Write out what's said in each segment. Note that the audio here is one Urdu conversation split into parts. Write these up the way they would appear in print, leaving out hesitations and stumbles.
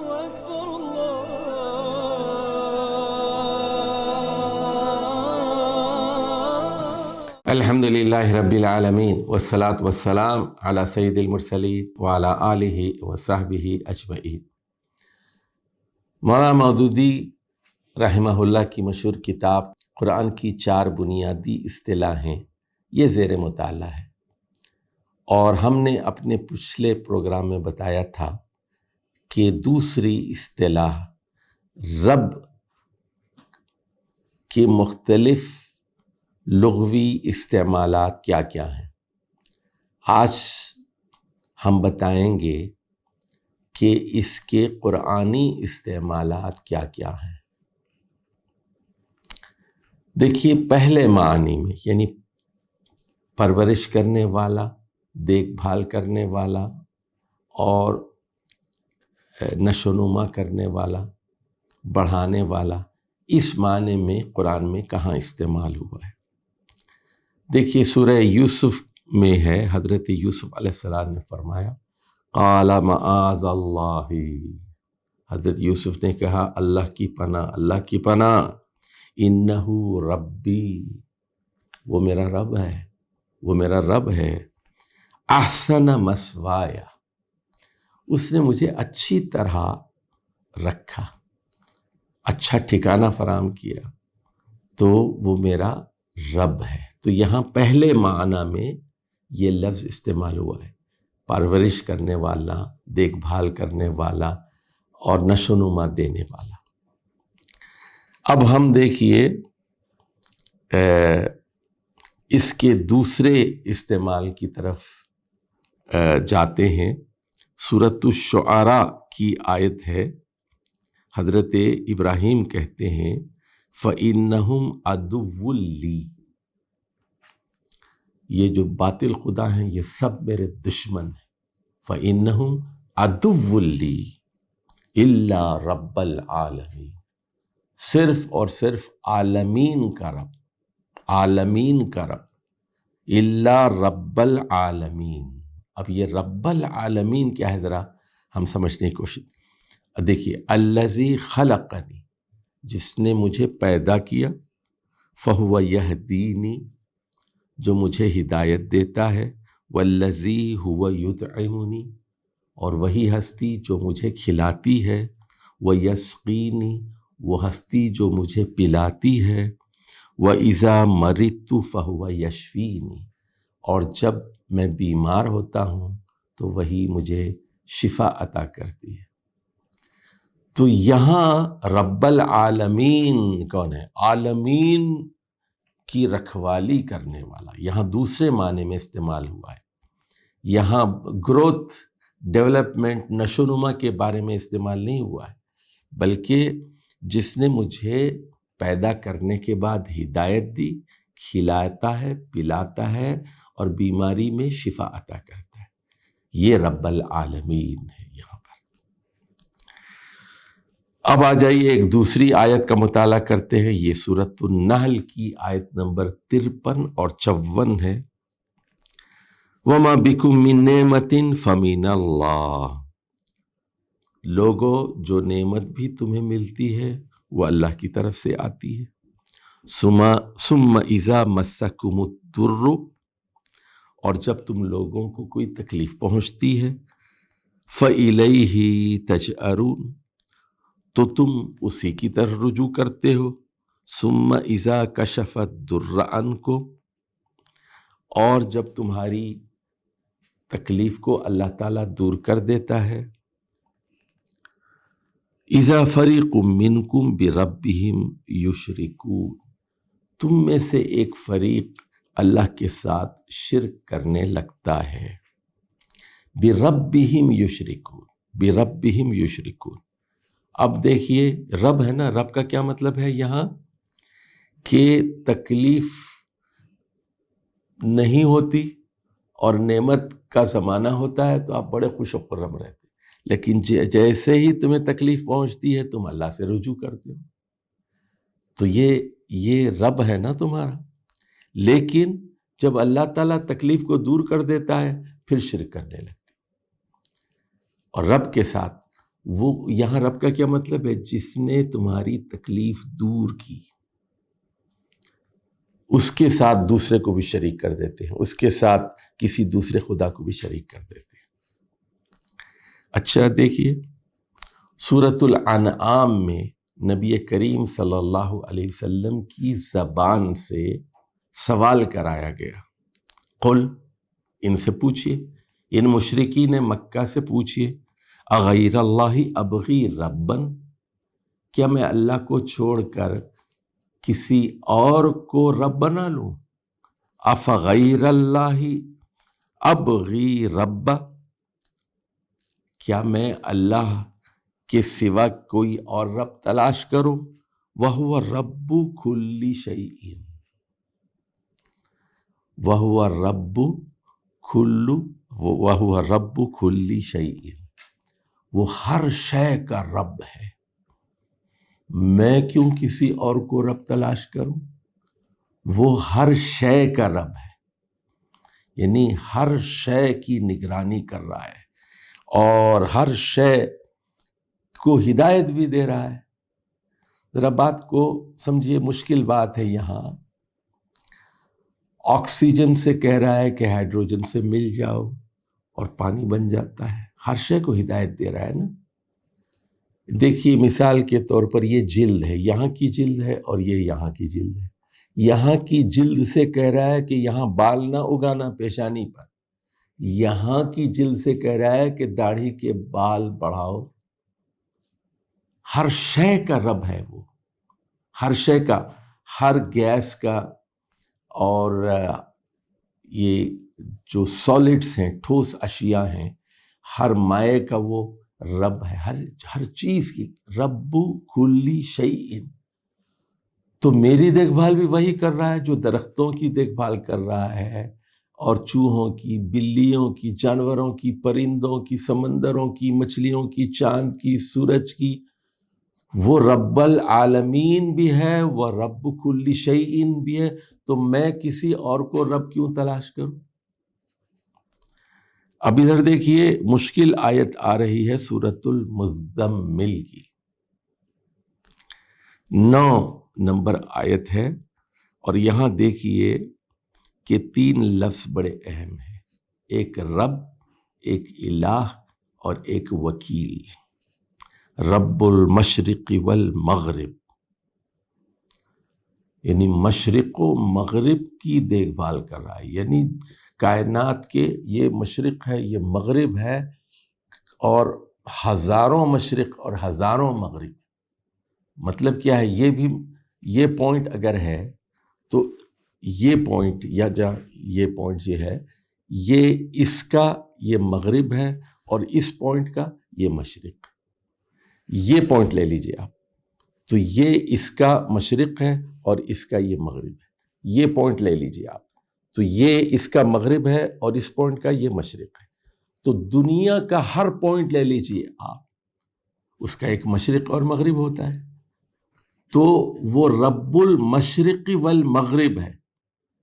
أكبر الحمد للہ رب العالمین والصلاة والسلام علی سید المرسلین وعلی آلہ وصحبہ اجمعین۔ مولانا مودودی رحمہ اللہ کی مشہور کتاب قرآن کی 4 بنیادی اصطلاحیں یہ زیر مطالعہ ہے، اور ہم نے اپنے پچھلے پروگرام میں بتایا تھا کہ دوسری اصطلاح رب کے مختلف لغوی استعمالات کیا کیا ہیں۔ آج ہم بتائیں گے کہ اس کے قرآنی استعمالات کیا کیا ہیں۔ دیکھیے، پہلے معنی میں یعنی پرورش کرنے والا، دیکھ بھال کرنے والا اور نشو و نما کرنے والا، بڑھانے والا، اس معنی میں قرآن میں کہاں استعمال ہوا ہے۔ دیکھیے، سورہ یوسف میں ہے، حضرت یوسف علیہ السلام نے فرمایا قال معاذ اللہ، حضرت یوسف نے کہا اللہ کی پناہ، اللہ کی پناہ، انہ ربی، وہ میرا رب ہے، وہ میرا رب ہے، احسن مثوایا، اس نے مجھے اچھی طرح رکھا، اچھا ٹھکانہ فراہم کیا، تو وہ میرا رب ہے۔ تو یہاں پہلے معنی میں یہ لفظ استعمال ہوا ہے، پرورش کرنے والا، دیکھ بھال کرنے والا اور نشو و نما دینے والا۔ اب ہم دیکھیے اس کے دوسرے استعمال کی طرف جاتے ہیں۔ سورۃ الشعراء کی آیت ہے، حضرت ابراہیم کہتے ہیں فَإِنَّهُمْ عَدُوٌّ لِّي، یہ جو باطل خدا ہیں یہ سب میرے دشمن ہیں۔ فَإِنَّهُمْ عَدُوٌّ لِّي إِلَّا رَبَّ الْعَالَمِينَ، صرف اور صرف عالمین کا رب، عالمین کا رب، إِلَّا رَبَّ الْعَالَمِينَ۔ اب یہ رب العالمین کیا ہے، ذرا ہم سمجھنے کی کوشش۔ دیکھیے، الذی خلقنی، جس نے مجھے پیدا کیا، فہو یہدینی، جو مجھے ہدایت دیتا ہے، والذی ہوا یطعمنی، اور وہی ہستی جو مجھے کھلاتی ہے، ویسقینی، وہ ہستی جو مجھے پلاتی ہے، وَإِذَا مَرِضْتُ فَهُوَ یشفینی، اور جب میں بیمار ہوتا ہوں تو وہی مجھے شفا عطا کرتی ہے۔ تو یہاں رب العالمین کون ہے؟ عالمین کی رکھوالی کرنے والا، یہاں دوسرے معنی میں استعمال ہوا ہے۔ یہاں گروتھ، ڈیولپمنٹ، نشو و نما کے بارے میں استعمال نہیں ہوا ہے، بلکہ جس نے مجھے پیدا کرنے کے بعد ہدایت دی، کھلاتا ہے، پلاتا ہے اور بیماری میں شفا عطا کرتا ہے، یہ رب العالمین ہے یہاں پر۔ اب آ جائیے ایک دوسری آیت کا مطالعہ کرتے ہیں، یہ سورۃ النحل کی آیت نمبر 53 اور 54 ہے۔ وَمَا بِكُم مِّن نِّعْمَةٍ فَمِنَ اللَّهِ، لوگو جو نعمت بھی تمہیں ملتی ہے وہ اللہ کی طرف سے آتی ہے۔ ثُمَّ إِذَا مَسَّكُمُ الضُّرُّ، اور جب تم لوگوں کو کوئی تکلیف پہنچتی ہے، فَإِلَيْهِ تَجْأَرُونَ، تو تم اسی کی طرف رجوع کرتے ہو۔ ثُمَّ إِذَا كَشَفَ الضُّرَّ عَنْكُمْ، اور جب تمہاری تکلیف کو اللہ تعالیٰ دور کر دیتا ہے، إِذَا فَرِيقٌ مِّنْكُمْ بِرَبِّهِمْ يُشْرِكُونَ، تم میں سے ایک فریق اللہ کے ساتھ شرک کرنے لگتا ہے۔ بِرَبِّهِمْ يُشْرِكُونَ، بِرَبِّهِمْ يُشْرِكُونَ۔ اب دیکھیے، رب ہے نا، رب کا کیا مطلب ہے یہاں کہ تکلیف نہیں ہوتی اور نعمت کا زمانہ ہوتا ہے تو آپ بڑے خوش و خرم رہتے، لیکن جیسے ہی تمہیں تکلیف پہنچتی ہے تم اللہ سے رجوع کرتے ہو، تو یہ رب ہے نا تمہارا۔ لیکن جب اللہ تعالیٰ تکلیف کو دور کر دیتا ہے پھر شرک کرنے لگتے، اور رب کے ساتھ وہ یہاں رب کا کیا مطلب ہے؟ جس نے تمہاری تکلیف دور کی، اس کے ساتھ دوسرے کو بھی شریک کر دیتے ہیں، اس کے ساتھ کسی دوسرے خدا کو بھی شریک کر دیتے ہیں۔ اچھا دیکھیے، سورۃ الانعام میں نبی کریم صلی اللہ علیہ وسلم کی زبان سے سوال کرایا گیا، قل، ان سے پوچھئے، ان مشرکین مکہ سے پوچھئے، اغیر اللہ ابغی ربن، کیا میں اللہ کو چھوڑ کر کسی اور کو رب بنا لوں؟ افغیر اللہ ابغی رب، کیا میں اللہ کے سوا کوئی اور رب تلاش کروں؟ وَهُوَ رَبُّ كُلِّ شَيْءٍ، وَهُوَ رَبُّ كُلِّ شَيْءٍ، وہ ہر شے کا رب ہے، میں کیوں کسی اور کو رب تلاش کروں؟ وہ ہر شے کا رب ہے، یعنی ہر شے کی نگرانی کر رہا ہے اور ہر شے کو ہدایت بھی دے رہا ہے۔ ذرا بات کو سمجھیے، مشکل بات ہے یہاں۔ آکسیجن سے کہہ رہا ہے کہ ہائیڈروجن سے مل جاؤ اور پانی بن جاتا ہے، ہر شے کو ہدایت دے رہا ہے نا۔ دیکھیے مثال کے طور پر یہ جلد ہے، یہاں کی جلد ہے اور یہ یہاں کی جلد ہے۔ یہاں کی جلد سے کہہ رہا ہے کہ یہاں بال نہ اگانا پیشانی پر، یہاں کی جلد سے کہہ رہا ہے کہ داڑھی کے بال بڑھاؤ۔ ہر شے کا رب ہے وہ، ہر شے کا، ہر گیس کا، اور یہ جو سالڈس ہیں، ٹھوس اشیاء ہیں، ہر مائع کا وہ رب ہے، ہر چیز کی رب کلی شیء۔ تو میری دیکھ بھال بھی وہی کر رہا ہے جو درختوں کی دیکھ بھال کر رہا ہے، اور چوہوں کی، بلیوں کی، جانوروں کی، پرندوں کی، سمندروں کی، مچھلیوں کی، چاند کی، سورج کی۔ وہ رب العالمین بھی ہے، وہ رب کل شیء بھی ہے، تو میں کسی اور کو رب کیوں تلاش کروں؟ اب ادھر دیکھیے، مشکل آیت آ رہی ہے سورۃ المزمل کی، 9 نمبر آیت ہے، اور یہاں دیکھیے کہ 3 لفظ بڑے اہم ہیں، ایک رب، ایک الہ اور ایک وکیل۔ رب المشرق والمغرب، یعنی مشرق و مغرب کی دیکھ بھال کر رہا ہے، یعنی کائنات کے یہ مشرق ہے، یہ مغرب ہے، اور ہزاروں مشرق اور ہزاروں مغرب۔ مطلب کیا ہے؟ یہ بھی، یہ پوائنٹ اگر ہے تو یہ پوائنٹ، یا جہاں یہ پوائنٹ یہ ہے، یہ اس کا یہ مغرب ہے، اور اس پوائنٹ کا یہ مشرق۔ یہ پوائنٹ لے لیجئے آپ، تو یہ اس کا مشرق ہے اور اس کا یہ مغرب ہے۔ یہ پوائنٹ لے لیجئے آپ، تو یہ اس کا مغرب ہے اور اس پوائنٹ کا یہ مشرق ہے۔ تو دنیا کا ہر پوائنٹ لے لیجئے آپ، اس کا ایک مشرق اور مغرب ہوتا ہے۔ تو وہ رب المشرق والمغرب ہے،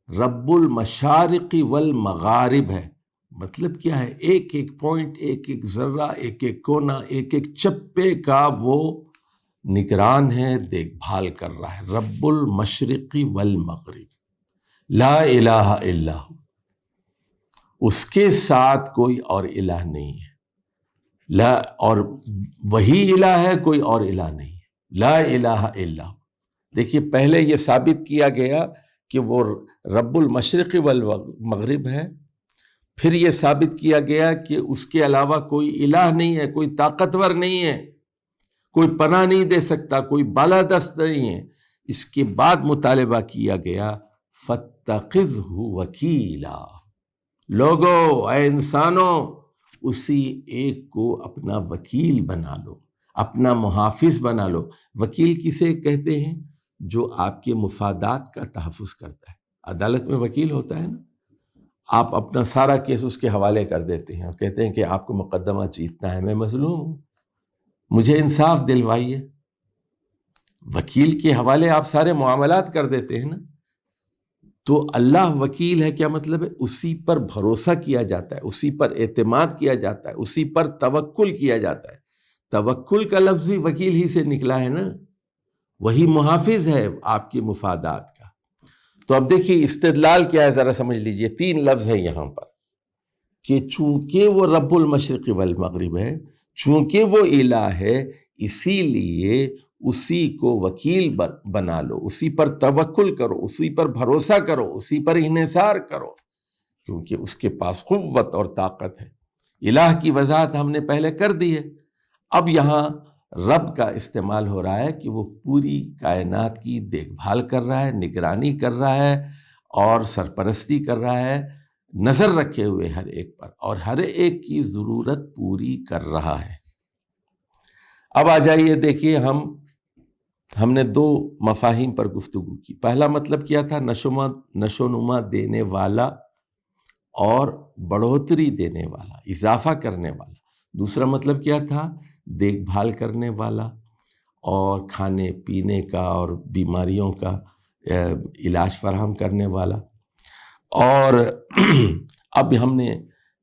رب المشارق والمغارب ہے۔ مطلب کیا ہے؟ ایک ایک پوائنٹ، ایک ایک ذرہ، ایک ایک کونا، ایک ایک چپے کا وہ نگران ہے، دیکھ بھال کر رہا ہے۔ رب المشرق والمغرب، لا الہ الا ہو، اس کے ساتھ کوئی اور الہ نہیں ہے، لا، اور وہی الہ ہے، کوئی اور الہ نہیں ہے، لا الہ الا ہو۔ دیکھیے پہلے یہ ثابت کیا گیا کہ وہ رب المشرق والمغرب ہے، پھر یہ ثابت کیا گیا کہ اس کے علاوہ کوئی الہ نہیں ہے، کوئی طاقتور نہیں ہے، کوئی پناہ نہیں دے سکتا، کوئی بالادست نہیں ہے۔ اس کے بعد مطالبہ کیا گیا فَاتَّخِذْهُ وَكِيلًا، لوگو، اے انسانوں، اسی ایک کو اپنا وکیل بنا لو، اپنا محافظ بنا لو۔ وکیل کسے کہتے ہیں؟ جو آپ کے مفادات کا تحفظ کرتا ہے۔ عدالت میں وکیل ہوتا ہے نا، آپ اپنا سارا کیس اس کے حوالے کر دیتے ہیں اور کہتے ہیں کہ آپ کو مقدمہ جیتنا ہے، میں مظلوم ہوں، مجھے انصاف دلوائیے۔ وکیل کے حوالے آپ سارے معاملات کر دیتے ہیں نا۔ تو اللہ وکیل ہے، کیا مطلب ہے؟ اسی پر بھروسہ کیا جاتا ہے، اسی پر اعتماد کیا جاتا ہے، اسی پر توکل کیا جاتا ہے۔ توکل کا لفظ بھی وکیل ہی سے نکلا ہے نا، وہی محافظ ہے آپ کی مفادات کا۔ تو اب دیکھیے استدلال کیا ہے، ذرا سمجھ لیجئے، 3 لفظ ہے یہاں پر کہ چونکہ وہ رب المشرق والمغرب ہے، چونکہ وہ الہ ہے، اسی لیے اسی کو وکیل بنا لو، اسی پر توکل کرو، اسی پر بھروسہ کرو، اسی پر انحصار کرو، کیونکہ اس کے پاس قوت اور طاقت ہے۔ الہ کی وضاحت ہم نے پہلے کر دی ہے۔ اب یہاں رب کا استعمال ہو رہا ہے کہ وہ پوری کائنات کی دیکھ بھال کر رہا ہے، نگرانی کر رہا ہے اور سرپرستی کر رہا ہے، نظر رکھے ہوئے ہر ایک پر، اور ہر ایک کی ضرورت پوری کر رہا ہے۔ اب آ جائیے، دیکھیے ہم نے 2 مفاہیم پر گفتگو کی۔ پہلا مطلب کیا تھا؟ نشو نما دینے والا اور بڑھوتری دینے والا، اضافہ کرنے والا۔ دوسرا مطلب کیا تھا؟ دیکھ بھال کرنے والا اور کھانے پینے کا اور بیماریوں کا علاج فراہم کرنے والا۔ اور اب ہم نے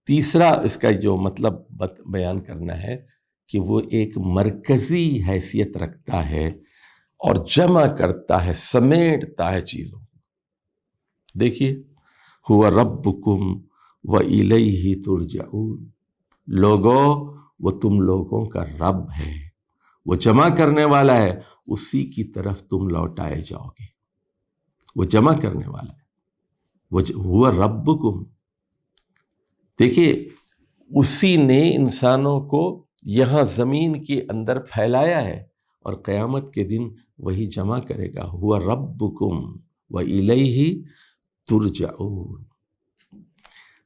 تیسرا اس کا جو مطلب بیان کرنا ہے کہ وہ ایک مرکزی حیثیت رکھتا ہے اور جمع کرتا ہے، سمیٹتا ہے چیزوں کو۔ دیکھیے، ہوا ربکم وإلیہ ترجعون، لوگوں وہ تم لوگوں کا رب ہے، وہ جمع کرنے والا ہے، اسی کی طرف تم لوٹائے جاؤ گے، وہ جمع کرنے والا ہے، وہ ہوا ربکم۔ دیکھیے، اسی نے انسانوں کو یہاں زمین کے اندر پھیلایا ہے اور قیامت کے دن وہی جمع کرے گا۔ ہوا ربکم وإلیہ ترجعون۔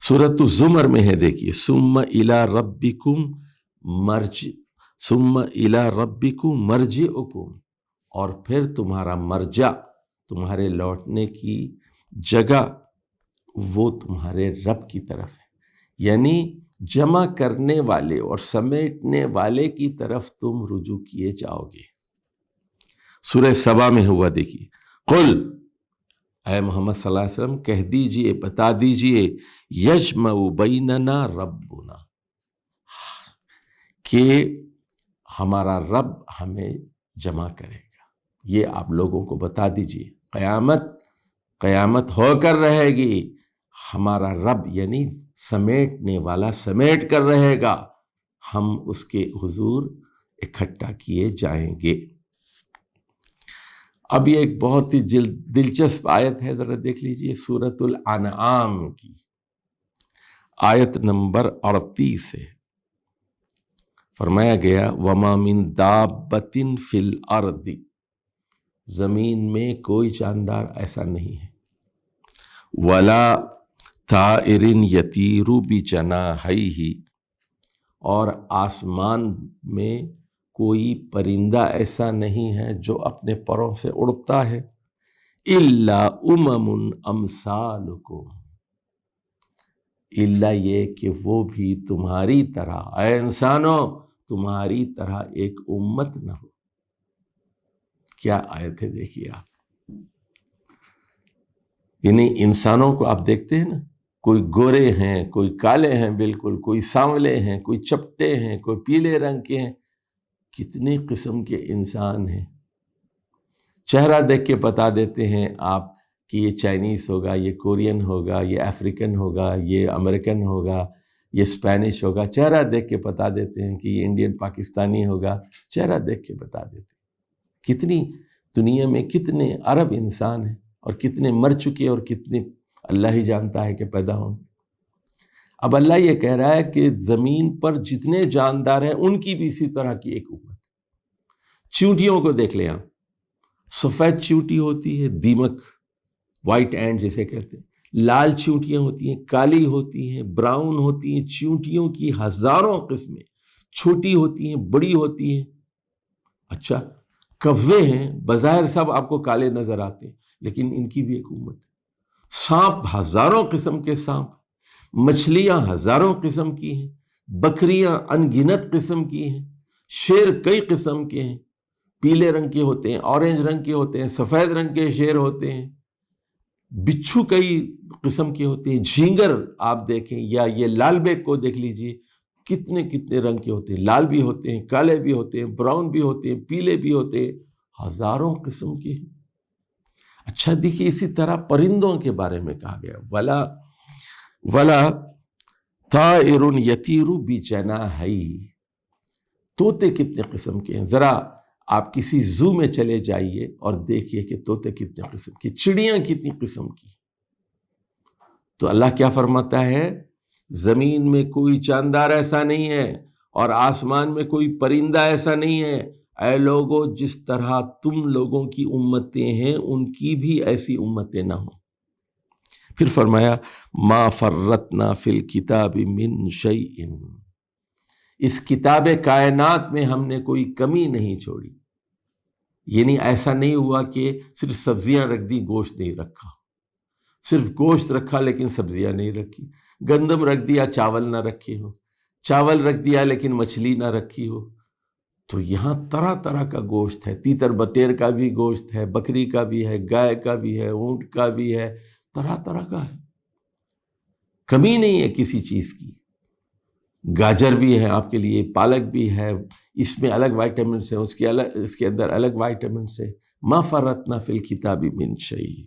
سورۃ الزمر میں ہے، دیکھیے، ثم الی ربکم مرجعکم، اور پھر تمہارا مرجع، تمہارے لوٹنے کی جگہ، وہ تمہارے رب کی طرف ہے، یعنی جمع کرنے والے اور سمیٹنے والے کی طرف تم رجوع کیے جاؤ گے۔ سورہ سبا میں ہوا، دیکھیے، قل، اے محمد صلی اللہ علیہ وسلم کہہ دیجئے، بتا دیجئے، یجمع بیننا ربنا، کہ ہمارا رب ہمیں جمع کرے گا۔ یہ آپ لوگوں کو بتا دیجئے، قیامت ہو کر رہے گی، ہمارا رب یعنی سمیٹنے والا سمیٹ کر رہے گا، ہم اس کے حضور اکٹھا کیے جائیں گے۔ اب یہ ایک بہت ہی دلچسپ آیت ہے، ذرا دیکھ لیجئے، سورۃ الانعام کی آیت نمبر 38 ہے۔ فرمایا گیا، وَمَا مِن دَابَّةٍ فِي الْأَرْضِ، زمین میں کوئی جاندار ایسا نہیں ہے، وَلَا طَائِرٍ يَطِيرُ بِجَنَاحَيْهِ، اور آسمان میں کوئی پرندہ ایسا نہیں ہے جو اپنے پروں سے اڑتا ہے، إِلَّا أُمَمٌ أَمْثَالُكُمْ، الا یہ کہ وہ بھی تمہاری طرح، اے انسانوں، تمہاری طرح ایک امت نہ ہو۔ کیا آیت ہے، دیکھیے آپ، یعنی انسانوں کو آپ دیکھتے ہیں نا، کوئی گورے ہیں، کوئی کالے ہیں بالکل، کوئی سانولے ہیں، کوئی چپٹے ہیں، کوئی پیلے رنگ کے ہیں، کتنے قسم کے انسان ہیں۔ چہرہ دیکھ کے بتا دیتے ہیں آپ کہ یہ چائنیز ہوگا، یہ کورین ہوگا، یہ افریقن ہوگا، یہ امریکن ہوگا، یہ اسپینش ہوگا، چہرہ دیکھ کے بتا دیتے ہیں کہ یہ انڈین پاکستانی ہوگا، چہرہ دیکھ کے بتا دیتے ہیں۔ کتنی دنیا میں کتنے عرب انسان ہیں، اور کتنے مر چکے، اور کتنے اللہ ہی جانتا ہے کہ پیدا ہوں۔ اب اللہ یہ کہہ رہا ہے کہ زمین پر جتنے جاندار ہیں ان کی بھی اسی طرح کی ایک امت۔ چیونٹیوں کو دیکھ لیں آپ، سفید چیونٹی ہوتی ہے، دیمک، وائٹ اینٹ جسے کہتے ہیں، لال چیونٹیاں ہوتی ہیں، کالی ہوتی ہیں، براؤن ہوتی ہیں، چیونٹیوں کی ہزاروں قسمیں، چھوٹی ہوتی ہیں، بڑی ہوتی ہیں۔ اچھا، کوے ہیں، بظاہر سب آپ کو کالے نظر آتے ہیں، لیکن ان کی بھی ایک امت ہے۔ سانپ، ہزاروں قسم کے سانپ، مچھلیاں ہزاروں قسم کی ہیں، بکریاں انگنت قسم کی ہیں، شیر کئی قسم کے ہیں، پیلے رنگ کے ہوتے ہیں، اورنج رنگ کے ہوتے ہیں، سفید رنگ کے شیر ہوتے ہیں، بچھو کئی قسم کے ہوتے ہیں، جھینگر آپ دیکھیں، یا یہ لال بیگ کو دیکھ لیجئے، کتنے کتنے رنگ کے ہوتے ہیں، لال بھی ہوتے ہیں، کالے بھی ہوتے ہیں، براؤن بھی ہوتے ہیں، پیلے بھی ہوتے ہیں، ہزاروں قسم کے ہیں۔ اچھا دیکھیے، اسی طرح پرندوں کے بارے میں کہا گیا ولا طائر یطیر بجناحی، طوطے کتنے قسم کے ہیں۔ ذرا آپ کسی زو میں چلے جائیے اور دیکھیے کہ طوطے کتنے قسم کی، چڑیاں کتنی قسم کی۔ تو اللہ کیا فرماتا ہے، زمین میں کوئی جاندار ایسا نہیں ہے اور آسمان میں کوئی پرندہ ایسا نہیں ہے، اے لوگوں جس طرح تم لوگوں کی امتیں ہیں ان کی بھی ایسی امتیں نہ ہوں۔ پھر فرمایا ما فرطنا فی الکتاب من شیء، اس کتاب کائنات میں ہم نے کوئی کمی نہیں چھوڑی۔ یعنی ایسا نہیں ہوا کہ صرف سبزیاں رکھ دی، گوشت نہیں رکھا، صرف گوشت رکھا لیکن سبزیاں نہیں رکھی، گندم رکھ دیا چاول نہ رکھے ہو، چاول رکھ دیا لیکن مچھلی نہ رکھی ہو۔ تو یہاں طرح طرح کا گوشت ہے، تیتر بٹیر کا بھی گوشت ہے، بکری کا بھی ہے، گائے کا بھی ہے، اونٹ کا بھی ہے، طرح طرح کا ہے، کمی نہیں ہے کسی چیز کی۔ گاجر بھی ہے آپ کے لیے، پالک بھی ہے، اس میں الگ وائٹامنس ہیں، اس کے اندر الگ وائٹامنس ہے۔ ما فرطنا فی الکتاب من شیء۔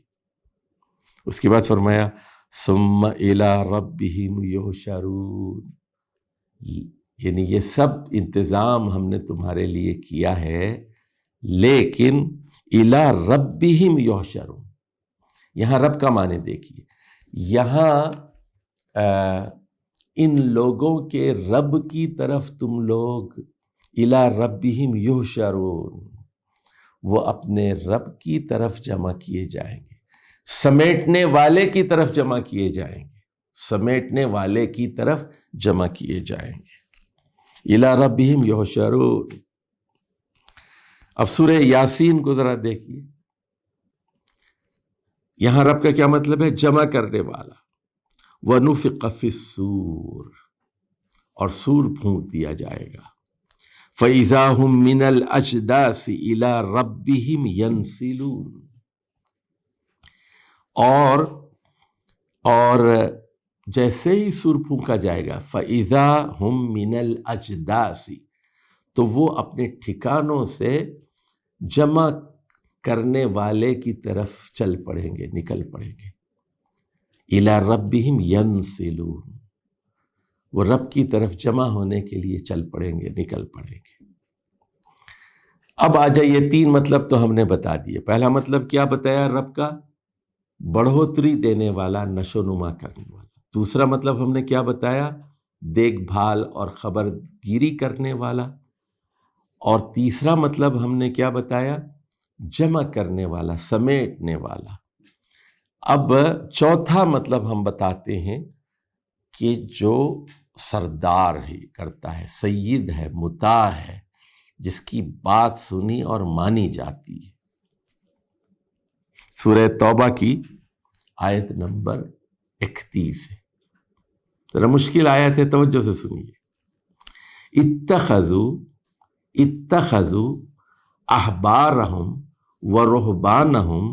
اس کے بعد فرمایا ثم الی ربہم یحشرون، یعنی یہ سب انتظام ہم نے تمہارے لیے کیا ہے، لیکن الی ربہم یحشرون، یہاں رب کا معنی دیکھیے، یہاں ان لوگوں کے رب کی طرف تم لوگ الی ربہم یحشرون، وہ اپنے رب کی طرف جمع کیے جائیں گے، سمیٹنے والے کی طرف جمع کیے جائیں گے، سمیٹنے والے کی طرف جمع کیے جائیں گے۔ الی ربہم یحشرون۔ اب سورہ یاسین کو ذرا دیکھیے، یہاں رب کا کیا مطلب ہے، جمع کرنے والا۔ وَنُفِخَ فِي الصُّورِ، اور سور پھونک دیا جائے گا۔ فَإِذَا هُم مِّنَ الْأَجْدَاثِ إِلَىٰ رَبِّهِمْ يَنْسِلُونَ، اور جیسے ہی سور پھونکا جائے گا، فَإِذَا هُم مِّنَ الْأَجْدَاثِ، تو وہ اپنے ٹھکانوں سے جمع کرنے والے کی طرف چل پڑیں گے، نکل پڑیں گے۔ اِلَىٰ رَبِّهِمْ يَنْسِلُونَ، وہ رب کی طرف جمع ہونے کے لیے چل پڑیں گے، نکل پڑیں گے۔ اب آ جائیے، تین مطلب تو ہم نے بتا دیے۔ پہلا مطلب کیا بتایا رب کا، بڑھوتری دینے والا، نشو نما کرنے والا۔ دوسرا مطلب ہم نے کیا بتایا، دیکھ بھال اور خبرگیری کرنے والا۔ اور تیسرا مطلب ہم نے کیا بتایا، جمع کرنے والا، سمیٹنے والا۔ اب چوتھا مطلب ہم بتاتے ہیں کہ جو سردار ہے کرتا ہے، سید ہے، مطاع ہے، جس کی بات سنی اور مانی جاتی ہے۔ سورہ توبہ کی آیت نمبر 31 ہے، ذرا مشکل آیت ہے، توجہ سے سنیے۔ اتخذوا احبارہم ورہبانہم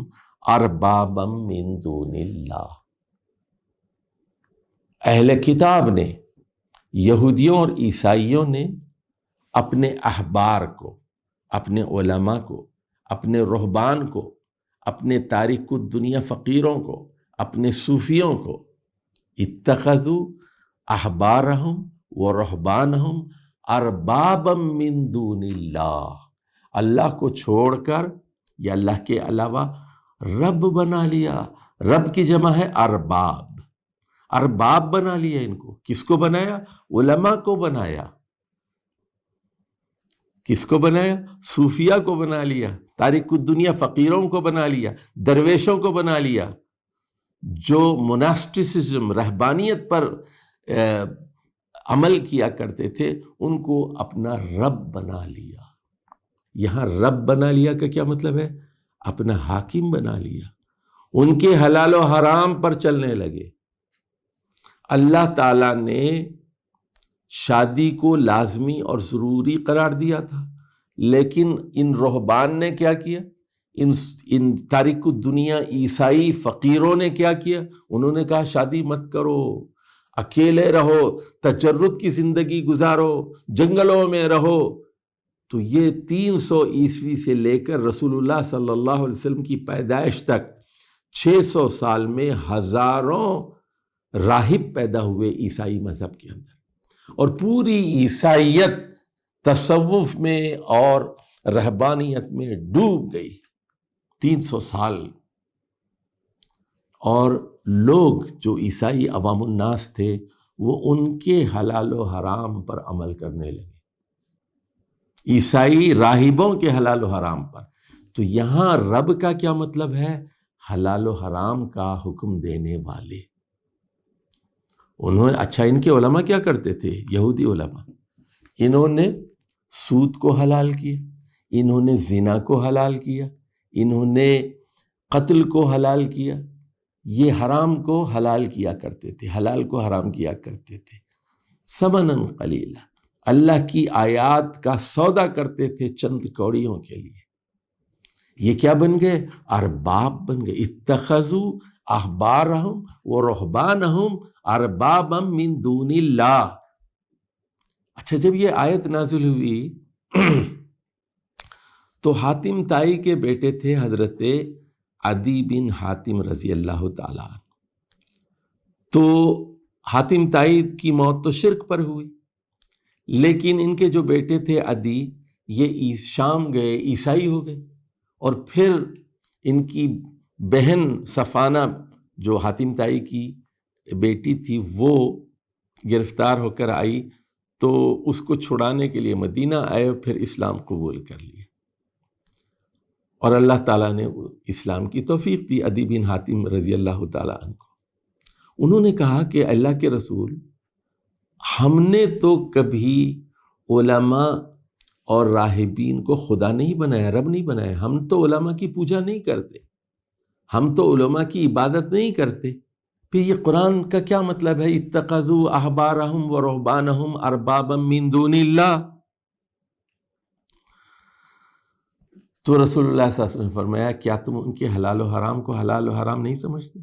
اربابا من دون اللہ، اہل کتاب نے، یہودیوں اور عیسائیوں نے اپنے احبار کو، اپنے علماء کو، اپنے رہبان کو، اپنے تارک الدنیا فقیروں کو، اپنے صوفیوں کو، اتخذوا احبارہم ورہبانہم اربابا من دون اللہ، اللہ کو چھوڑ کر یا اللہ کے علاوہ رب بنا لیا۔ رب کی جمع ہے ارباب، ارباب بنا لیا ان کو۔ کس کو بنایا؟ علماء کو بنایا۔ کس کو بنایا؟ صوفیہ کو بنا لیا، تارک الدنیا فقیروں کو بنا لیا، درویشوں کو بنا لیا، جو مناسٹسزم، رہبانیت پر عمل کیا کرتے تھے، ان کو اپنا رب بنا لیا۔ یہاں رب بنا لیا کا کیا مطلب ہے؟ اپنا حاکم بنا لیا، ان کے حلال و حرام پر چلنے لگے۔ اللہ تعالیٰ نے شادی کو لازمی اور ضروری قرار دیا تھا، لیکن ان رہبان نے کیا کیا، ان تارک الدنیا عیسائی فقیروں نے کیا کیا، انہوں نے کہا شادی مت کرو، اکیلے رہو، تجرد کی زندگی گزارو، جنگلوں میں رہو. تو یہ 300 عیسوی سے لے کر رسول اللہ صلی اللہ علیہ وسلم کی پیدائش تک 600 سال میں ہزاروں راہب پیدا ہوئے عیسائی مذہب کے اندر، اور پوری عیسائیت تصوف میں اور رہبانیت میں ڈوب گئی 300 سال. اور لوگ جو عیسائی عوام الناس تھے وہ ان کے حلال و حرام پر عمل کرنے لگے، عیسائی راہبوں کے حلال و حرام پر. تو یہاں رب کا کیا مطلب ہے؟ حلال و حرام کا حکم دینے والے. انہوں نے اچھا، ان کے علماء کیا کرتے تھے؟ یہودی علماء، انہوں نے سود کو حلال کیا، انہوں نے زنا کو حلال کیا، انہوں نے قتل کو حلال کیا. یہ حرام کو حلال کیا کرتے تھے، حلال کو حرام کیا کرتے تھے. ثمناً قلیلا، اللہ کی آیات کا سودا کرتے تھے چند کوڑیوں کے لیے. یہ کیا بن گئے؟ ارباب بن گئے. اتخذوا احبارہم ورہبانہم اربابا من دون اللہ. اچھا، جب یہ آیت نازل ہوئی تو حاتم تائی کے بیٹے تھے حضرت عدی بن حاتم رضی اللہ تعالیٰ. تو حاتم تائی کی موت تو شرک پر ہوئی، لیکن ان کے جو بیٹے تھے عدی، یہ شام گئے، عیسائی ہو گئے. اور پھر ان کی بہن صفانہ جو حاتم تائی کی بیٹی تھی وہ گرفتار ہو کر آئی، تو اس کو چھڑانے کے لیے مدینہ آئے، پھر اسلام قبول کر لیے. اور اللہ تعالیٰ نے اسلام کی توفیق دی عدی بن حاتم رضی اللہ تعالیٰ عنہ کو. انہوں نے کہا کہ اللہ کے رسول، ہم نے تو کبھی علماء اور راہبین کو خدا نہیں بنایا، رب نہیں بنایا. ہم تو علماء کی پوجا نہیں کرتے، ہم تو علماء کی عبادت نہیں کرتے. پھر یہ قرآن کا کیا مطلب ہے؟ اتخذوا احبارہم ورہبانہم اربابا من دون اللہ. تو رسول اللہ صلی اللہ علیہ وسلم نے فرمایا، کیا تم ان کے حلال و حرام کو حلال و حرام نہیں سمجھتے؟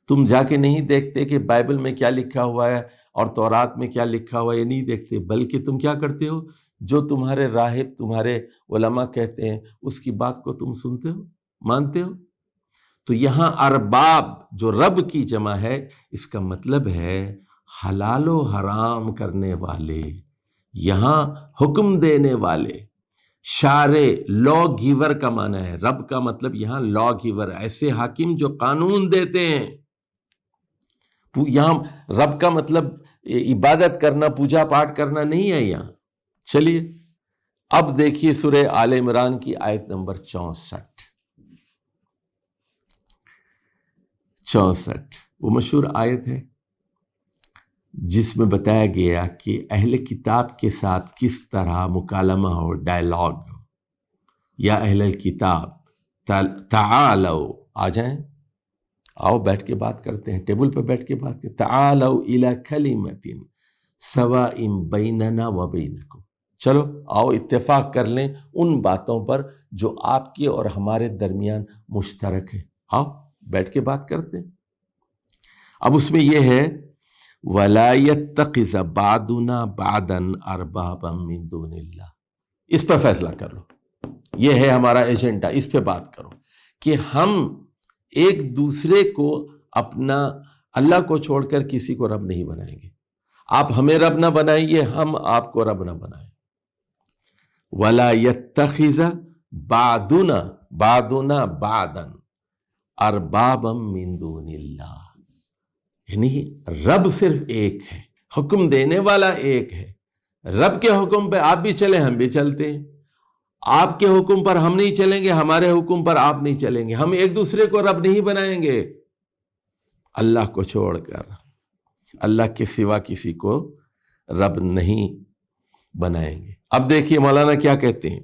تم جا کے نہیں دیکھتے کہ بائبل میں کیا لکھا ہوا ہے اور تورات میں کیا لکھا ہوا ہے؟ یہ نہیں دیکھتے، بلکہ تم کیا کرتے ہو؟ جو تمہارے راہب، تمہارے علماء کہتے ہیں اس کی بات کو تم سنتے ہو، مانتے ہو. تو یہاں ارباب جو رب کی جمع ہے، اس کا مطلب ہے حلال و حرام کرنے والے، یہاں حکم دینے والے. شارع، لا گیور کا معنی ہے. رب کا مطلب یہاں لا گیور، ایسے حاکم جو قانون دیتے ہیں. یہاں رب کا مطلب عبادت کرنا، پوجا پاٹ کرنا نہیں ہے یہاں. چلیے اب دیکھیے سورہ آل عمران کی آیت نمبر 64. وہ مشہور آیت ہے جس میں بتایا گیا کہ اہل کتاب کے ساتھ کس طرح مکالمہ ہو، ڈائلاگ ہو. یا اہل الکتاب تعالوا، آ جائیں، آؤ بیٹھ کے بات کرتے ہیں، ٹیبل پہ بیٹھ کے بات کرتے ہیں. تعالوا الی کلمۃ سواء بیننا وبینکم، چلو آؤ اتفاق کر لیں ان باتوں پر جو آپ کے اور ہمارے درمیان مشترک ہے. آؤ بیٹھ کے بات کرتے ہیں. اب اس میں یہ ہے وَلَا يَتَّخِذَ بَعْضُنَا بَعْضًا أَرْبَابًا مِّن دُونِ اللَّهِ. اس پر فیصلہ کر لو، یہ ہے ہمارا ایجنڈا، اس پہ بات کرو کہ ہم ایک دوسرے کو اپنا، اللہ کو چھوڑ کر کسی کو رب نہیں بنائیں گے. آپ ہمیں رب نہ بنائیے، ہم آپ کو رب نہ بنائیں. وَلَا يَتَّخِذَ بَعْضُنَا بَعْضًا أَرْبَابًا مِّن دُونِ اللَّهِ. یعنی رب صرف ایک ہے، حکم دینے والا ایک ہے. رب کے حکم پہ آپ بھی چلیں، ہم بھی چلتے ہیں. آپ کے حکم پر ہم نہیں چلیں گے، ہمارے حکم پر آپ نہیں چلیں گے. ہم ایک دوسرے کو رب نہیں بنائیں گے اللہ کو چھوڑ کر. اللہ کے سوا کسی کو رب نہیں بنائیں گے. اب دیکھیے مولانا کیا کہتے ہیں.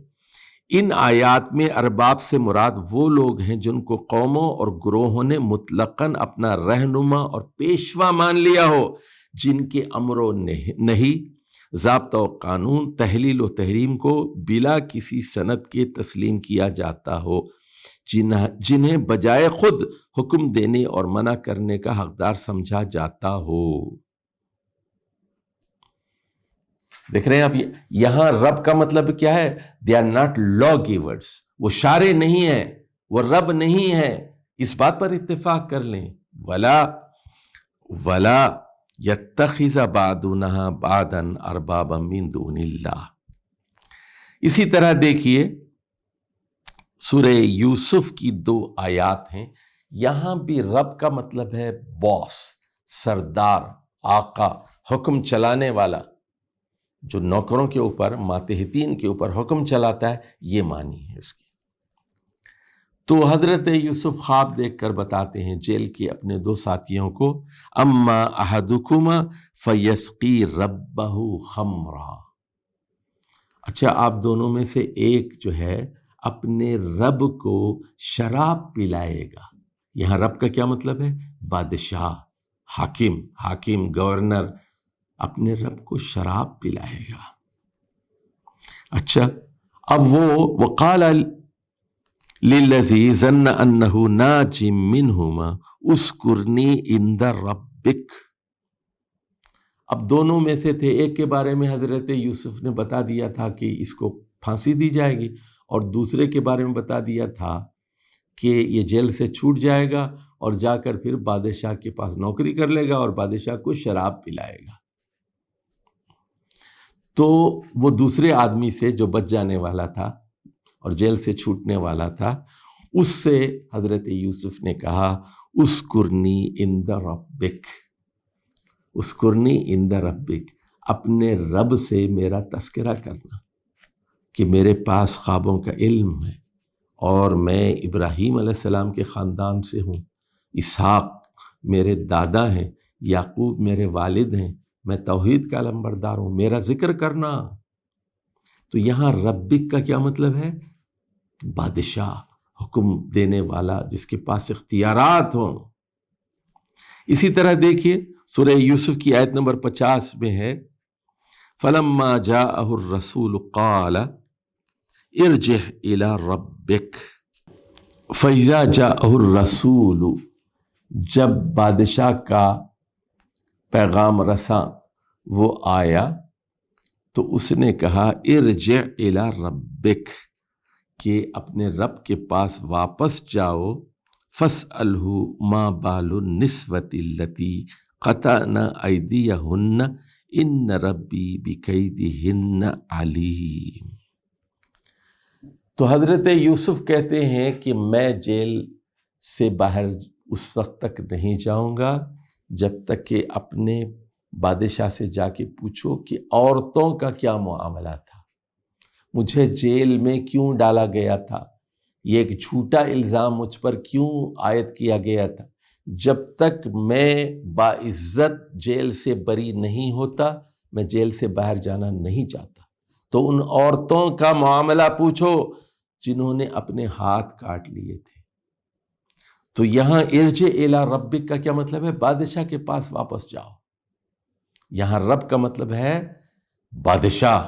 ان آیات میں ارباب سے مراد وہ لوگ ہیں جن کو قوموں اور گروہوں نے مطلقاً اپنا رہنما اور پیشوا مان لیا ہو، جن کے امر و نہی، ضابطہ و قانون، تحلیل و تحریم کو بلا کسی سند کے تسلیم کیا جاتا ہو، جنہیں بجائے خود حکم دینے اور منع کرنے کا حقدار سمجھا جاتا ہو. دیکھ رہے ہیں آپ، یہاں رب کا مطلب کیا ہے؟ They are not law givers, وہ شارع نہیں ہے، وہ رب نہیں ہے، اس بات پر اتفاق کر لیں. ولا یتخذ بعضنا بعضا اربابا من دون اللہ. اسی طرح دیکھیے سورہ یوسف کی 2 آیات ہیں، یہاں بھی رب کا مطلب ہے باس، سردار، آقا، حکم چلانے والا، جو نوکروں کے اوپر، ماتحتین کے اوپر حکم چلاتا ہے، یہ معنی ہے اس کی. تو حضرت یوسف خواب دیکھ کر بتاتے ہیں جیل کے اپنے 2 ساتھیوں کو، اما احدکما فیسقی ربہ خمرا. اچھا، آپ دونوں میں سے ایک جو ہے اپنے رب کو شراب پلائے گا. یہاں رب کا کیا مطلب ہے؟ بادشاہ، حاکم، گورنر اپنے رب کو شراب پلائے گا. اچھا، اب وہ وقال للذی ظن انہ ناج منہما اذکرنی عند ربک. اب دونوں میں سے تھے، ایک کے بارے میں حضرت یوسف نے بتا دیا تھا کہ اس کو پھانسی دی جائے گی، اور دوسرے کے بارے میں بتا دیا تھا کہ یہ جیل سے چھوٹ جائے گا اور جا کر پھر بادشاہ کے پاس نوکری کر لے گا اور بادشاہ کو شراب پلائے گا. تو وہ دوسرے آدمی سے جو بچ جانے والا تھا اور جیل سے چھوٹنے والا تھا، اس سے حضرت یوسف نے کہا اذکرنی عند ربک، اذکرنی عند ربک، اپنے رب سے میرا تذکرہ کرنا کہ میرے پاس خوابوں کا علم ہے، اور میں ابراہیم علیہ السلام کے خاندان سے ہوں، اسحاق میرے دادا ہیں، یعقوب میرے والد ہیں، میں توحید کا علمبردار ہوں، میرا ذکر کرنا. تو یہاں ربک کا کیا مطلب ہے؟ بادشاہ، حکم دینے والا، جس کے پاس اختیارات ہوں. اسی طرح دیکھیے سورہ یوسف کی آیت نمبر 50 میں ہے فَلَمَّا جَاءَهُ الرَّسُولُ قَالَ ارجع إِلَى رَبِّكَ. فَإِذَا جَاءَهُ الرَّسُولُ، جب بادشاہ کا پیغام رساں وہ آیا تو اس نے کہا ارجع إِلَى رَبِّكَ، کہ اپنے رب کے پاس واپس جاؤ. فَاسْأَلْهُ مَا بَالُ النِّسْوَةِ الَّتِي قَطَعْنَ أَيْدِيَهُنَّ إِنَّ رَبِّي بِكَيْدِهِنَّ عَلِيمٌ. تو حضرت یوسف کہتے ہیں کہ میں جیل سے باہر اس وقت تک نہیں جاؤں گا جب تک کہ اپنے بادشاہ سے جا کے پوچھو کہ عورتوں کا کیا معاملہ تھا، مجھے جیل میں کیوں ڈالا گیا تھا، یہ ایک جھوٹا الزام مجھ پر کیوں عائد کیا گیا تھا. جب تک میں باعزت جیل سے بری نہیں ہوتا، میں جیل سے باہر جانا نہیں چاہتا. تو ان عورتوں کا معاملہ پوچھو جنہوں نے اپنے ہاتھ کاٹ لیے تھے. تو یہاں ارجع الی ربک کا کیا مطلب ہے؟ بادشاہ کے پاس واپس جاؤ. یہاں رب کا مطلب ہے بادشاہ،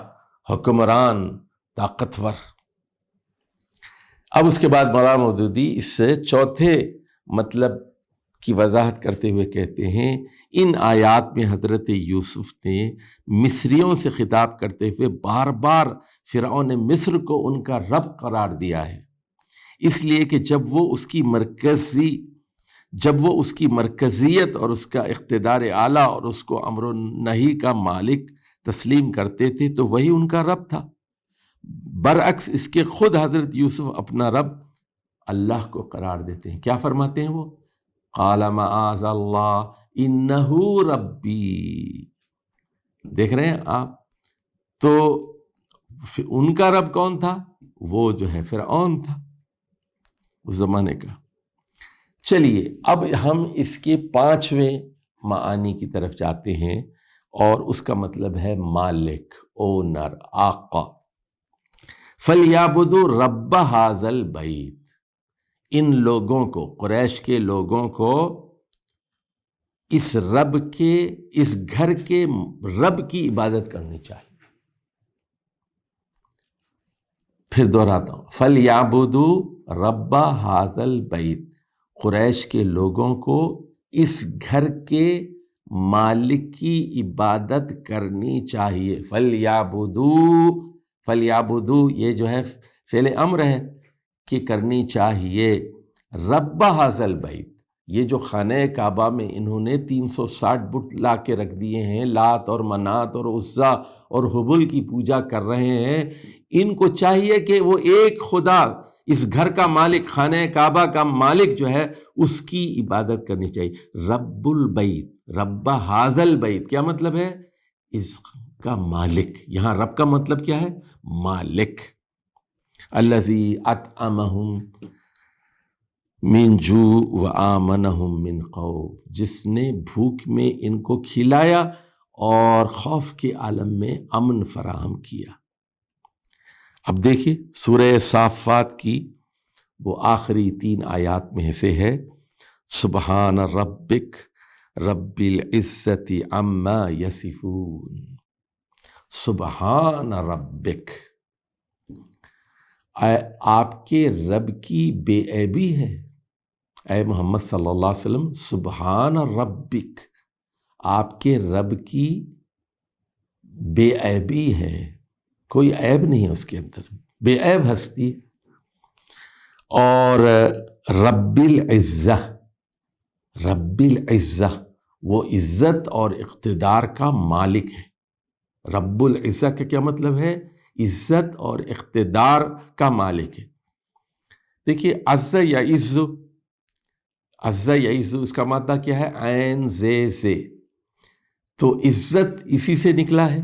حکمران، طاقتور. اب اس کے بعد مولانا مودودی اس سے چوتھے مطلب کی وضاحت کرتے ہوئے کہتے ہیں ان آیات میں حضرت یوسف نے مصریوں سے خطاب کرتے ہوئے بار بار فرعون مصر کو ان کا رب قرار دیا ہے، اس لیے کہ جب وہ اس کی مرکزیت اور اس کا اقتدار اعلیٰ اور اس کو امر و نہی کا مالک تسلیم کرتے تھے تو وہی ان کا رب تھا. برعکس اس کے خود حضرت یوسف اپنا رب اللہ کو قرار دیتے ہیں. کیا فرماتے ہیں وہ؟ قال معاذ اللہ انہ ربی. دیکھ رہے ہیں آپ؟ تو ان کا رب کون تھا؟ وہ جو ہے فرعون تھا اس زمانے کا. چلیے اب ہم اس کے 5ویں معانی کی طرف جاتے ہیں، اور اس کا مطلب ہے مالک، اونر، آقا. فَلْيَعْبُدُوا رَبَّ هَٰذَا الْبَيْتِ. ان لوگوں کو، قریش کے لوگوں کو اس رب کے، اس گھر کے رب کی عبادت کرنی چاہیے. پھر دہراتا ہوں، فَلْيَعْبُدُوا رَبَّ هَٰذَا الْبَيْتِ. قریش کے لوگوں کو اس گھر کے مالک کی عبادت کرنی چاہیے. فلیعبدو یہ جو ہے فعل امر ہے کہ کرنی چاہیے. رب ھذا البیت، یہ جو خانہ کعبہ میں انہوں نے 360 بت لا کے رکھ دیے ہیں، لات اور منات اور عزا اور حبل کی پوجا کر رہے ہیں، ان کو چاہیے کہ وہ ایک خدا، اس گھر کا مالک، خانہ کعبہ کا مالک جو ہے اس کی عبادت کرنی چاہیے. رب البیت، رب ھذا البیت کیا مطلب ہے؟ اس کا مالک. یہاں رب کا مطلب کیا ہے؟ مالک. الذی اطعمہم من جوع وآمنہم من خوف، جس نے بھوک میں ان کو کھلایا اور خوف کے عالم میں امن فراہم کیا. اب دیکھیے سورہ صافات کی وہ آخری 3 آیات میں سے ہے، سبحان ربک رب العزت عما یصفون. سبحان ربک، آپ کے رب کی بے عیبی ہے اے محمد صلی اللہ علیہ وسلم. سبحان ربک، آپ کے رب کی بے عیبی ہے، کوئی عیب نہیں ہے اس کے اندر، بے عیب ہستی. اور رب العزہ، رب العزہ وہ عزت اور اقتدار کا مالک ہے. رب العزہ کا کیا مطلب ہے؟ عزت اور اقتدار کا مالک ہے. دیکھیے عز یعز، عز یعز اس کا مادہ کیا ہے؟ عین سے. تو عزت اسی سے نکلا ہے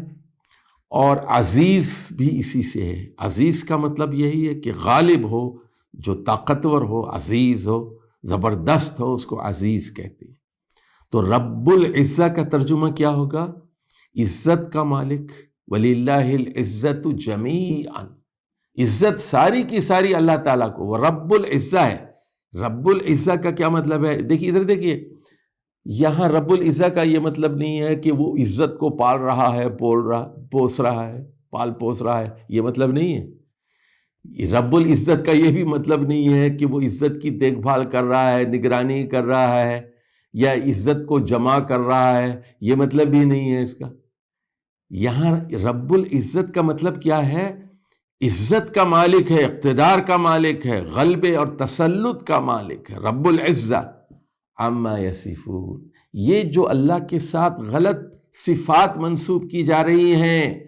اور عزیز بھی اسی سے ہے. عزیز کا مطلب یہی ہے کہ غالب ہو، جو طاقتور ہو، عزیز ہو، زبردست ہو، اس کو عزیز کہتے ہیں. تو رب العزہ کا ترجمہ کیا ہوگا؟ عزت کا مالک. وَلِلَّهِ الْعِزَّةُ جَمِيعًا، عزت ساری کی ساری اللہ تعالیٰ کو، وہ رب العزہ ہے. رب العزہ کا کیا مطلب ہے؟ دیکھیے ادھر دیکھیے، یہاں رب العزہ کا یہ مطلب نہیں ہے کہ وہ عزت کو پال رہا ہے، پوس رہا ہے، پال پوس رہا ہے، یہ مطلب نہیں ہے. رب العزت کا یہ بھی مطلب نہیں ہے کہ وہ عزت کی دیکھ بھال کر رہا ہے، نگرانی کر رہا ہے، یا عزت کو جمع کر رہا ہے، یہ مطلب بھی نہیں ہے اس کا. یہاں رب العزت کا مطلب کیا ہے؟ عزت کا مالک ہے، اقتدار کا مالک ہے، غلبے اور تسلط کا مالک ہے. رب العزہ عما یصفون، یہ جو اللہ کے ساتھ غلط صفات منسوب کی جا رہی ہیں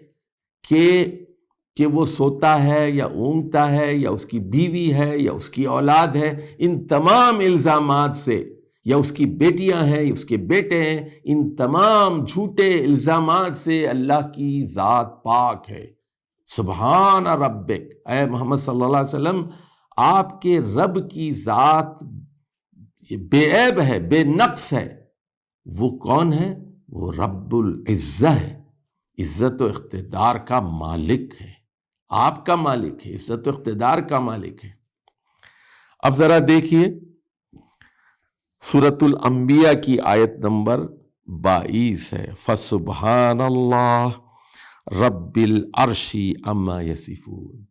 کہ وہ سوتا ہے یا اونگتا ہے یا اس کی بیوی ہے یا اس کی اولاد ہے، ان تمام الزامات سے، یا اس کی بیٹیاں ہیں یا اس کے بیٹے ہیں، ان تمام جھوٹے الزامات سے اللہ کی ذات پاک ہے. سبحان ربک، اے محمد صلی اللہ علیہ وسلم، آپ کے رب کی ذات بے عیب ہے، بے نقص ہے. وہ کون ہے؟ وہ رب العزہ ہے، عزت و اقتدار کا مالک ہے، آپ کا مالک ہے، عزت و اقتدار کا مالک ہے. اب ذرا دیکھیے سورۃ الانبیاء کی آیت نمبر 22 ہے، فسبحان اللہ رب العرش عما یصفون.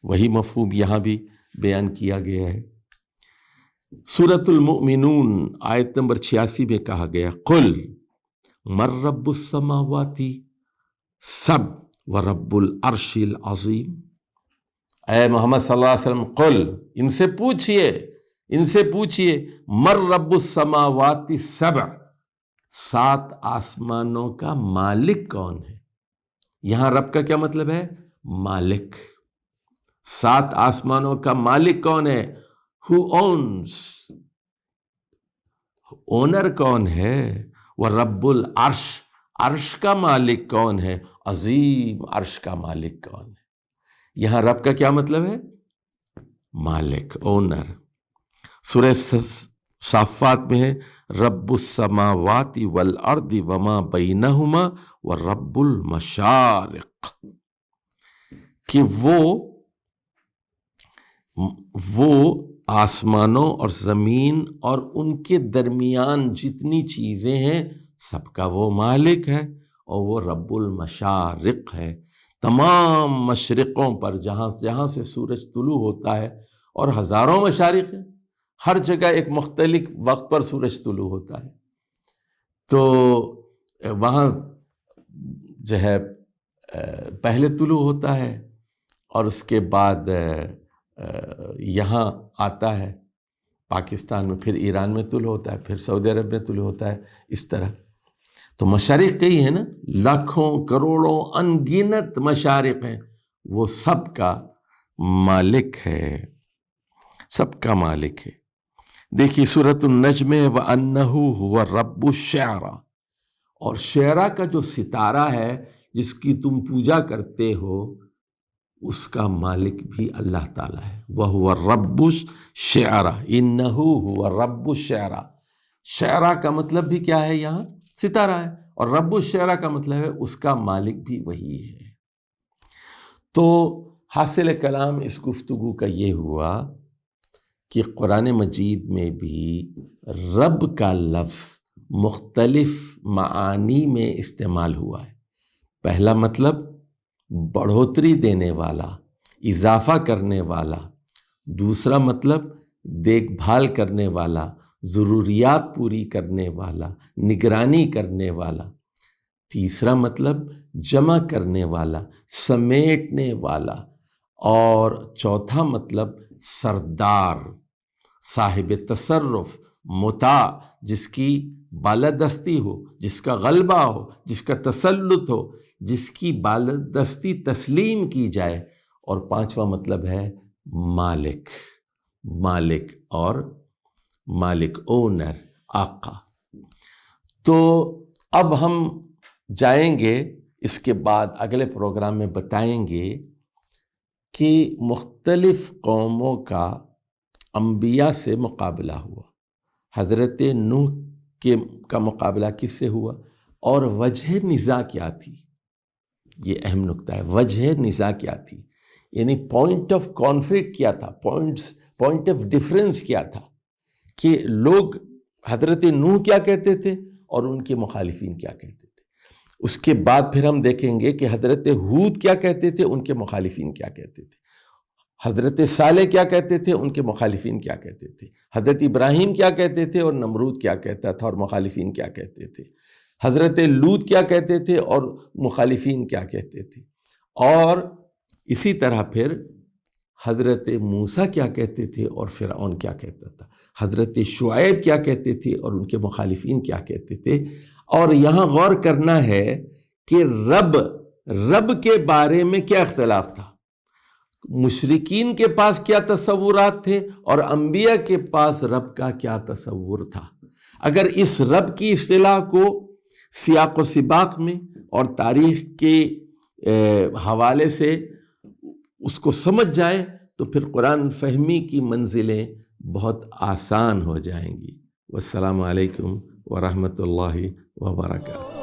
وہی مفہوم یہاں بھی بیان کیا گیا ہے. سورۃ المؤمنون آیت نمبر 86 میں کہا گیا، قل من رب السماوات سبع ورب العرش العظیم. اے محمد صلی اللہ علیہ وسلم، قل، ان سے پوچھئے من رب السماوات سبع، 7 آسمانوں کا مالک کون ہے؟ یہاں رب کا کیا مطلب ہے؟ مالک. 7 آسمانوں کا مالک کون ہے؟ who owns، اونر کون ہے؟ وَرَبُّ الْعَرْشِ، عرش کا مالک کون ہے؟ عظیم عرش کا مالک کون ہے؟ یہاں رب کا کیا مطلب ہے؟ مالک، اونر. سورہ صافات میں ہے، رب السماوات والارض وما بینہما ورب المشارق، کہ وہ آسمانوں اور زمین اور ان کے درمیان جتنی چیزیں ہیں سب کا وہ مالک ہے، اور وہ رب المشارق ہے. تمام مشرقوں پر جہاں سے سورج طلوع ہوتا ہے، اور ہزاروں مشارق ہیں، ہر جگہ ایک مختلف وقت پر سورج طلوع ہوتا ہے. تو وہاں جو ہے پہلے طلوع ہوتا ہے اور اس کے بعد یہاں آتا ہے پاکستان میں، پھر ایران میں طلوع ہوتا ہے، پھر سعودی عرب میں طلوع ہوتا ہے، اس طرح۔ تو مشارق کئی ہیں نا، لاکھوں کروڑوں ان گنت مشارق ہیں، وہ سب کا مالک ہے، سب کا مالک ہے۔ دیکھیے سورۃ النجم میں وَأَنَّهُ هُوَ رَبُّ الشِّعْرَى، اور شعرا کا جو ستارہ ہے جس کی تم پوجا کرتے ہو، اس کا مالک بھی اللہ تعالیٰ ہے۔ وَهُوَ رَبُّ الشِّعْرَى إِنَّهُ هُوَ رَبُّ الشِّعْرَى، شعرا کا مطلب بھی کیا ہے یہاں؟ ستارہ ہے، اور رب الشعرا کا مطلب ہے اس کا مالک بھی وہی ہے۔ تو حاصل کلام اس گفتگو کا یہ ہوا کہ قرآن مجید میں بھی رب کا لفظ مختلف معانی میں استعمال ہوا ہے۔ پہلا مطلب بڑھوتری دینے والا، اضافہ کرنے والا، دوسرا مطلب دیکھ بھال کرنے والا، ضروریات پوری کرنے والا، نگرانی کرنے والا، تیسرا مطلب جمع کرنے والا، سمیٹنے والا، اور چوتھا مطلب سردار، صاحب تصرف، مطاع، جس کی بالادستی ہو، جس کا غلبہ ہو، جس کا تسلط ہو، جس کی بالادستی تسلیم کی جائے، اور پانچواں مطلب ہے مالک، مالک اور مالک، اونر، آقا۔ تو اب ہم جائیں گے اس کے بعد اگلے پروگرام میں بتائیں گے کہ مختلف قوموں کا انبیاء سے مقابلہ ہوا، حضرت نوح کا مقابلہ کس سے ہوا، اور وجہ نزاع کیا تھی۔ یہ اہم نکتہ ہے، وجہ نزاع کیا تھی، یعنی پوائنٹ آف کانفلکٹ کیا تھا، پوائنٹ آف ڈیفرنس کیا تھا، کہ لوگ حضرت نوح کیا کہتے تھے اور ان کے مخالفین کیا کہتے تھے۔ اس کے بعد پھر ہم دیکھیں گے کہ حضرت ہود کیا کہتے تھے، ان کے مخالفین کیا کہتے تھے، حضرت صالح کیا کہتے تھے، ان کے مخالفین کیا کہتے تھے، حضرت ابراہیم کیا کہتے تھے اور نمرود کیا کہتا تھا اور مخالفین کیا کہتے تھے، حضرت لوط کیا کہتے تھے اور مخالفین کیا کہتے تھے، اور اسی طرح پھر حضرت موسیٰ کیا کہتے تھے اور فرعون کیا کہتا تھا، حضرت شعیب کیا کہتے تھے اور ان کے مخالفین کیا کہتے تھے۔ اور یہاں غور کرنا ہے کہ رب کے بارے میں کیا اختلاف تھا، مشرکین کے پاس کیا تصورات تھے اور انبیاء کے پاس رب کا کیا تصور تھا۔ اگر اس رب کی اصطلاح کو سیاق و سباق میں اور تاریخ کے حوالے سے اس کو سمجھ جائیں تو پھر قرآن فہمی کی منزلیں بہت آسان ہو جائیں گی۔ والسلام علیکم ورحمۃ اللہ وبرکاتہ۔